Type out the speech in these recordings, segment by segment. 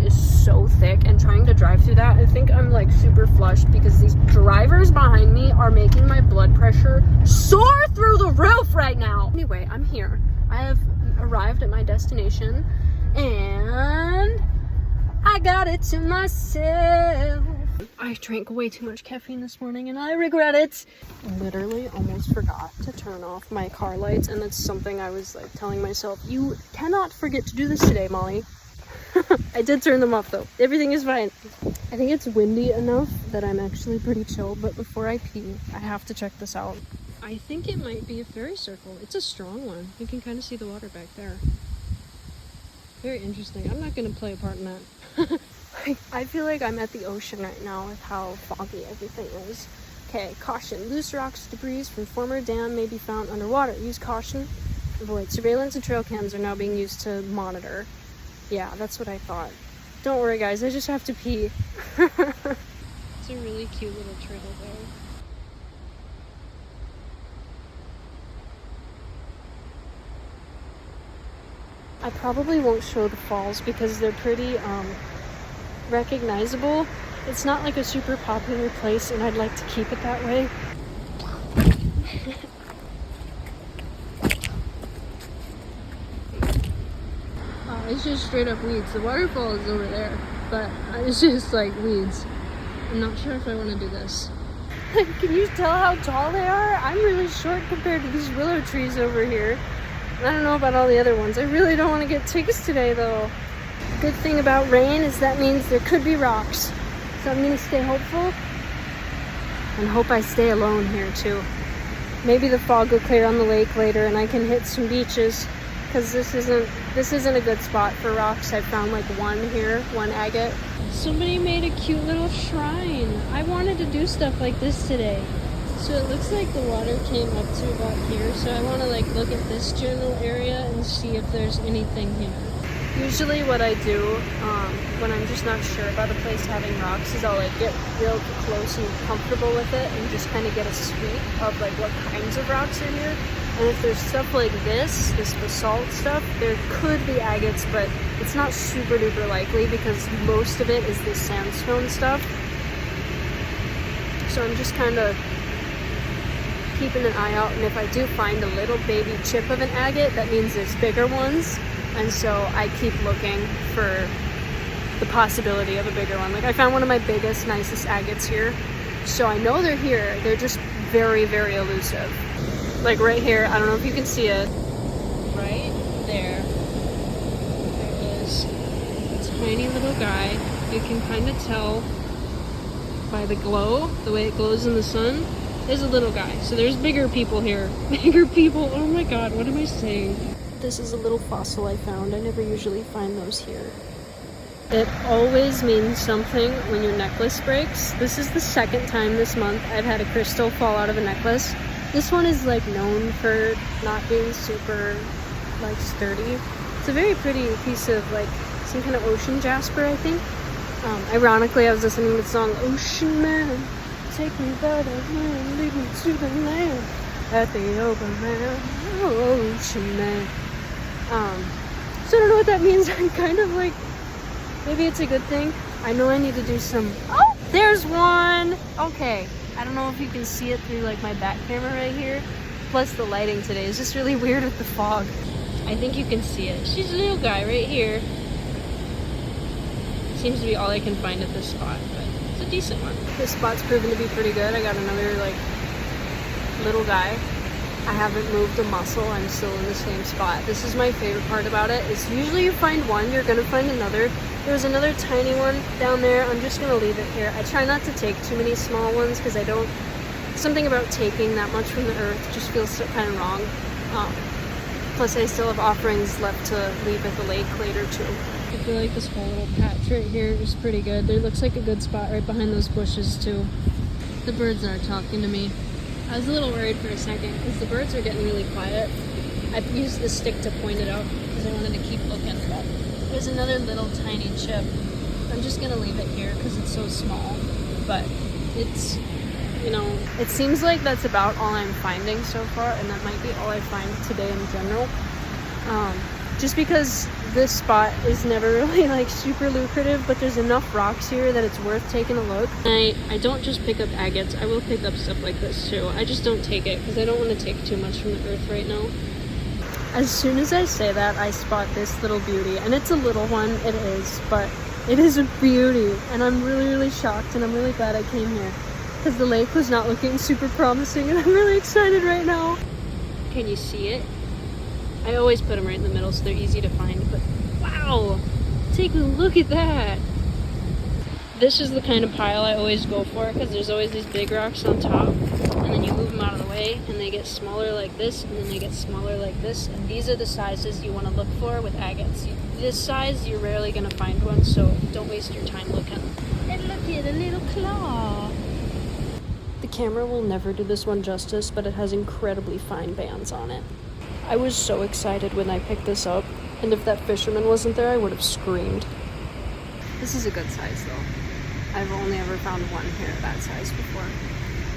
is so thick, and trying to drive through that, I think I'm like super flushed because these drivers behind me are making my blood pressure soar through the roof right now. Anyway, I'm here. I have arrived at my destination and I got it to myself. I drank way too much caffeine this morning and I regret it. I literally almost forgot to turn off my car lights, and that's something I was like telling myself, you cannot forget to do this today, Molly. I did turn them off though. Everything is fine. I think it's windy enough that I'm actually pretty chill, but before I pee, I have to check this out. I think it might be a fairy circle. It's a strong one. You can kind of see the water back there. Very interesting. I'm not going to play a part in that. I feel like I'm at the ocean right now with how foggy everything is. Okay, caution. Loose rocks, debris from former dam may be found underwater. Use caution. Avoid. Surveillance and trail cams are now being used to monitor. Yeah, that's what I thought. Don't worry, guys. I just have to pee. It's a really cute little trail, though. I probably won't show the falls because they're pretty recognizable. It's not like a super popular place, and I'd like to keep it that way. It's just straight up weeds. The waterfall is over there, but it's just like weeds. I'm not sure if I want to do this. Can you tell how tall they are? I'm really short compared to these willow trees over here. I don't know about all the other ones. I really don't want to get ticks today though. Good thing about rain is that means there could be rocks. So I'm going to stay hopeful and hope I stay alone here too. Maybe the fog will clear on the lake later and I can hit some beaches, because this isn't a good spot for rocks. I found like one here, one agate. Somebody made a cute little shrine. I wanted to do stuff like this today. So it looks like the water came up to about here, so I want to like look at this general area and see if there's anything here. Usually what I do when I'm just not sure about a place having rocks is I'll like get real close and comfortable with it and just kind of get a sweep of like what kinds of rocks are here. And if there's stuff like this basalt stuff, there could be agates, but it's not super duper likely because most of it is this sandstone stuff. So I'm just kind of keeping an eye out, and if I do find a little baby chip of an agate, that means there's bigger ones, and so I keep looking for the possibility of a bigger one. Like I found one of my biggest, nicest agates here, so I know they're here. They're just very, very elusive. Like right here, I don't know if you can see it. Right there is a tiny little guy. You can kind of tell by the glow, the way it glows in the sun. There's a little guy. So there's bigger people here. Bigger people. Oh my god, what am I saying? This is a little fossil I found. I never usually find those here. It always means something when your necklace breaks. This is the second time this month I've had a crystal fall out of a necklace. This one is like known for not being super like sturdy. It's a very pretty piece of like some kind of ocean jasper, I think. Ironically, I was listening to the song Ocean Man. Take me by the hand, lead me to the land at the open land, ocean man. So I don't know what that means. I'm kind of like, maybe it's a good thing. I know I need to do some, oh, there's one. Okay, I don't know if you can see it through like my back camera right here. Plus the lighting today is just really weird with the fog. I think you can see it. She's a little guy right here. Seems to be all I can find at this spot, but it's a decent one. This spot's proven to be pretty good. I got another like little guy. I haven't moved a muscle. I'm still in the same spot. This is my favorite part about it, is usually you find one, you're gonna find another. There was another tiny one down there. I'm just gonna leave it here. I try not to take too many small ones because I don't, something about taking that much from the earth just feels so kind of wrong. Plus I still have offerings left to leave at the lake later too. I feel like this whole little patch right here is pretty good. There looks like a good spot right behind those bushes too. The birds are talking to me. I was a little worried for a second because the birds are getting really quiet. I used the stick to point it out because I wanted to keep looking. But there's another little tiny chip. I'm just gonna leave it here because it's so small. But it's, you know, it seems like that's about all I'm finding so far, and that might be all I find today in general. Just because This spot is never really like super lucrative, but there's enough rocks here that it's worth taking a look. I don't just pick up agates, I will pick up stuff like this too. I just don't take it because I don't want to take too much from the earth right now. As soon as I say that, I spot this little beauty, and it's a little one, it is, but it is a beauty, and I'm really shocked, and I'm really glad I came here because the lake was not looking super promising, and I'm really excited right now. Can you see it? I always put them right in the middle so they're easy to find, but wow, take a look at that. This is the kind of pile I always go for because there's always these big rocks on top, and then you move them out of the way and they get smaller like this, and then they get smaller like this, and these are the sizes you want to look for with agates. This size, you're rarely going to find one, so don't waste your time looking. And look at a little claw. The camera will never do this one justice, but it has incredibly fine bands on it. I was so excited when I picked this up, and if that fisherman wasn't there, I would have screamed. This is a good size though. I've only ever found one here that size before.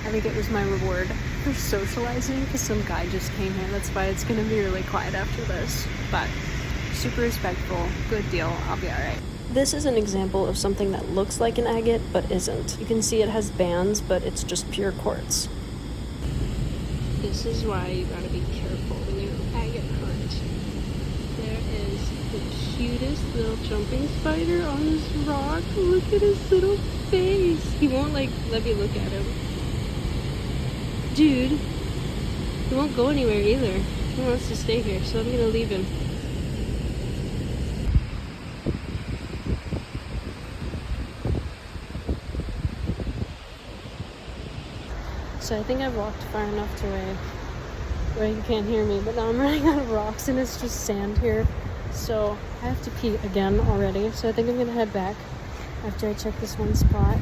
I think it was my reward for socializing because some guy just came here. That's why it's gonna be really quiet after this. But super respectful, good deal, I'll be alright. This is an example of something that looks like an agate but isn't. You can see it has bands, but it's just pure quartz. This is why you gotta be careful when you agate hunt. There is the cutest little jumping spider on this rock. Look at his little face. He won't like let me look at him. Dude, he won't go anywhere either. He wants to stay here, so I'm gonna leave him. So I think I've walked far enough to where you can't hear me, but now I'm running out of rocks and it's just sand here. So I have to pee again already, so I think I'm gonna head back after I check this one spot.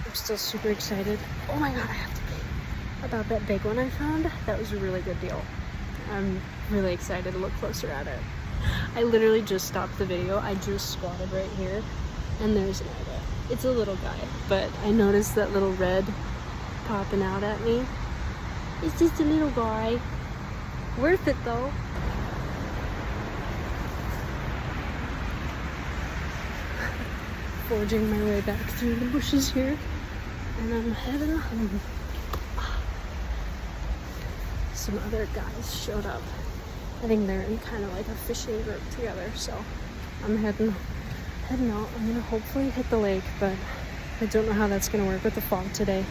I'm still super excited. Oh my god, I have to pee. About that big one I found, that was a really good deal. I'm really excited to look closer at it. I literally just stopped the video. I just squatted right here, and there's an agate. It's a little guy, but I noticed that little red popping out at me. It's just a little guy. Worth it though. Forging my way back through the bushes here, and I'm heading home. Some other guys showed up. I think they're in kind of like a fishing group together, so I'm heading out. I'm gonna hopefully hit the lake, but I don't know how that's gonna work with the fog today.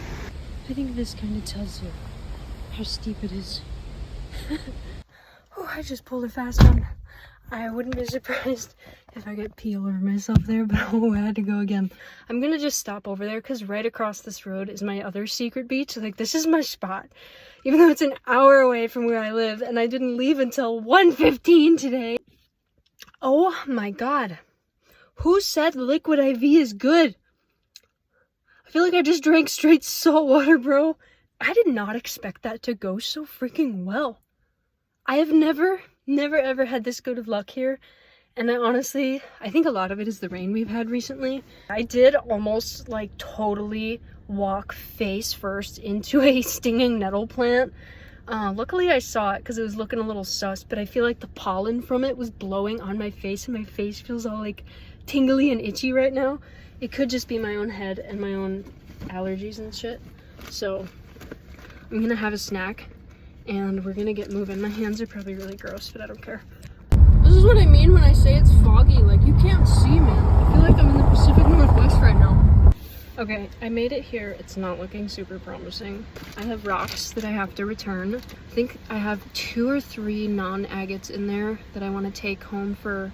I think this kind of tells you how steep it is. Oh, I just pulled a fast one. I wouldn't be surprised if I get pee all over myself there, but oh, I had to go again. I'm gonna just stop over there because right across this road is my other secret beach. Like, this is my spot. Even though it's an hour away from where I live, and I didn't leave until 1:15 today. Oh my god. Who said liquid IV is good? I feel like I just drank straight salt water, bro. I did not expect that to go so freaking well. I have never ever had this good of luck here. And I think a lot of it is the rain we've had recently. I did almost like totally walk face first into a stinging nettle plant. Luckily I saw it because it was looking a little sus, but I feel like the pollen from it was blowing on my face and my face feels all like tingly and itchy right now. It could just be my own head and my own allergies and shit. So I'm gonna have a snack and we're gonna get moving. My hands are probably really gross, but I don't care. This is what I mean when I say it's foggy. Like, you can't see, man. I feel like I'm in the Pacific Northwest right now. Okay, I made it here. It's not looking super promising. I have rocks that I have to return. I think I have 2 or 3 non-agates in there that I want to take home for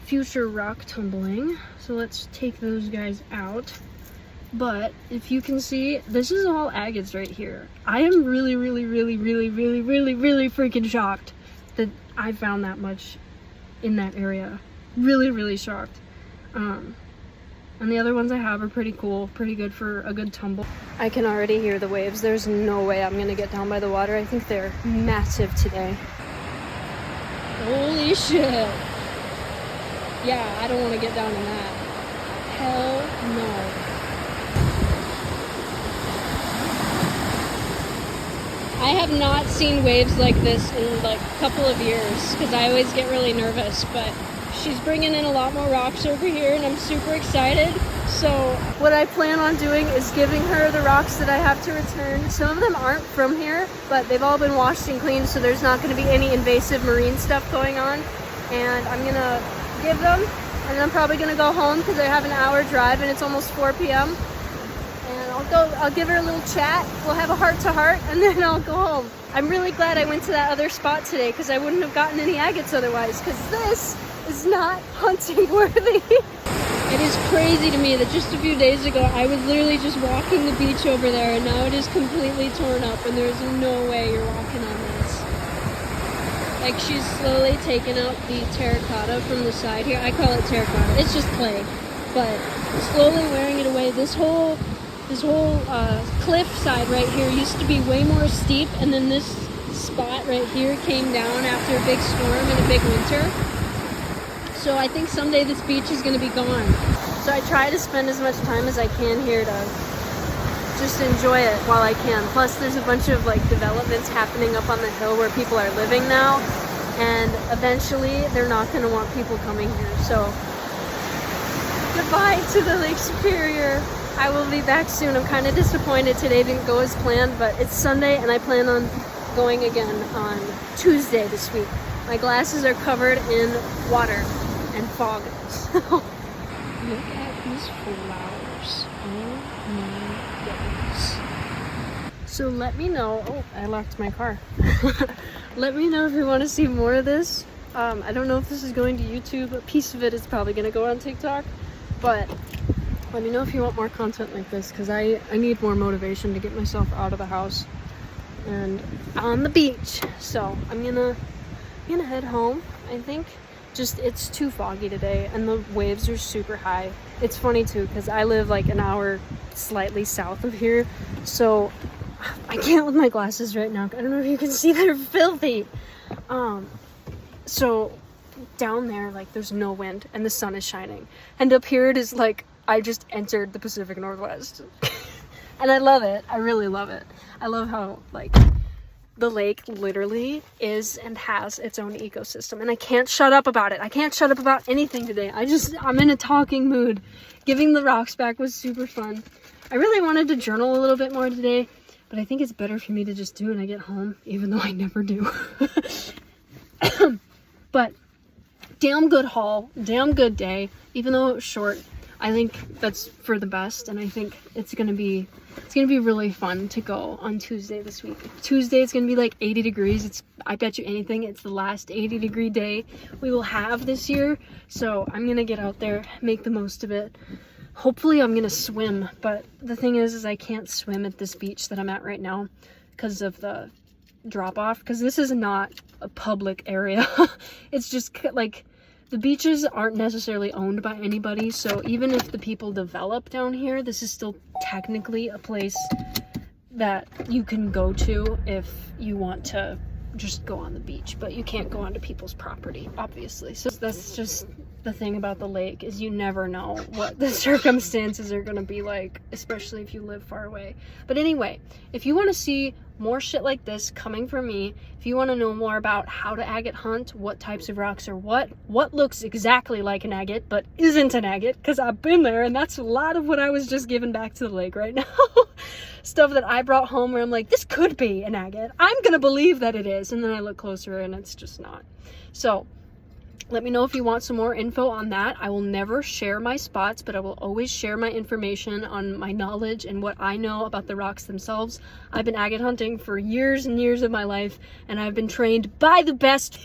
future rock tumbling. So let's take those guys out. But if you can see, this is all agates right here. I am really freaking shocked that I found that much in that area. Really shocked. And the other ones I have are pretty cool, pretty good for a good tumble. I can already hear the waves. There's no way I'm gonna get down by the water. I think they're massive today. Holy shit. Yeah, I don't want to get down in that. Hell no. I have not seen waves like this in like a couple of years because I always get really nervous, but she's bringing in a lot more rocks over here, and I'm super excited. So what I plan on doing is giving her the rocks that I have to return. Some of them aren't from here, but they've all been washed and cleaned, so there's not going to be any invasive marine stuff going on. And I'm going to give them, and then I'm probably going to go home because I have an hour drive and it's almost 4 p.m. And I'll give her a little chat. We'll have a heart-to-heart, and then I'll go home. I'm really glad I went to that other spot today because I wouldn't have gotten any agates otherwise, because this is not hunting worthy. It is crazy to me that just a few days ago I was literally just walking the beach over there, and now it is completely torn up and there's no way you're walking on this. Like, she's slowly taking out the terracotta from the side here. I call it terracotta, it's just clay, but slowly wearing it away. This whole cliff side right here used to be way more steep, and then this spot right here came down after a big storm and a big winter. So I think someday this beach is going to be gone. So I try to spend as much time as I can here to just enjoy it while I can. Plus there's a bunch of like developments happening up on the hill where people are living now, and eventually they're not going to want people coming here. So goodbye to the Lake Superior. I will be back soon. I'm kind of disappointed today didn't go as planned, but it's Sunday and I plan on going again on Tuesday this week. My glasses are covered in water and fog. So look at these flowers. Oh my goodness. So let me know. Oh, I locked my car. Let me know if you want to see more of this. I don't know if this is going to YouTube. A piece of it is probably going to go on TikTok, but let me know if you want more content like this, because I need more motivation to get myself out of the house and on the beach. So I'm gonna head home, I think. Just, it's too foggy today and the waves are super high. It's funny too, because I live like an hour slightly south of here, so I can't with my glasses right now. I don't know if you can see, they're filthy. So down there, like, there's no wind and the sun is shining, and up here it is like I just entered the Pacific Northwest. And I love it. I really love it. I love how, like, the lake literally is and has its own ecosystem, and I can't shut up about it. I can't shut up about anything today. I'm in a talking mood. Giving the rocks back was super fun. I really wanted to journal a little bit more today, but I think it's better for me to just do it when I get home, even though I never do. But damn good haul, damn good day, even though it was short. I think that's for the best, and I think it's gonna be really fun to go on Tuesday this week. Tuesday it's gonna be like 80 degrees. I bet you anything it's the last 80-degree day we will have this year. So I'm gonna get out there, make the most of it. Hopefully I'm gonna swim, but the thing is I can't swim at this beach that I'm at right now because of the drop off, because this is not a public area. It's just like, the beaches aren't necessarily owned by anybody, so even if the people develop down here, this is still technically a place that you can go to if you want to just go on the beach, but you can't go onto people's property, obviously. So that's just the thing about the lake, is you never know what the circumstances are going to be like, especially if you live far away. But anyway, if you want to see more shit like this coming from me, if you want to know more about how to agate hunt, what types of rocks are what looks exactly like an agate but isn't an agate, because I've been there and that's a lot of what I was just giving back to the lake right now. Stuff that I brought home where I'm like, this could be an agate, I'm gonna believe that it is, and then I look closer and it's just not. So let me know if you want some more info on that. I will never share my spots, but I will always share my information on my knowledge and what I know about the rocks themselves. I've been agate hunting for years and years of my life, and I've been trained by the best.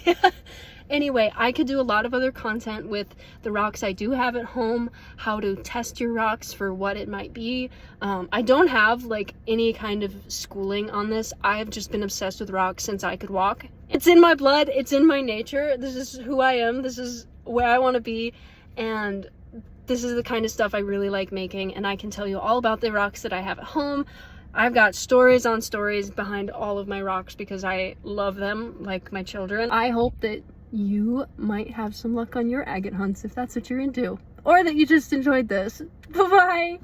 Anyway, I could do a lot of other content with the rocks I do have at home, how to test your rocks for what it might be. I don't have like any kind of schooling on this. I have just been obsessed with rocks since I could walk. It's in my blood, it's in my nature. This is who I am, this is where I want to be, and this is the kind of stuff I really like making, and I can tell you all about the rocks that I have at home. I've got stories on stories behind all of my rocks because I love them like my children. I hope that you might have some luck on your agate hunts if that's what you're into, or that you just enjoyed this. Bye-bye!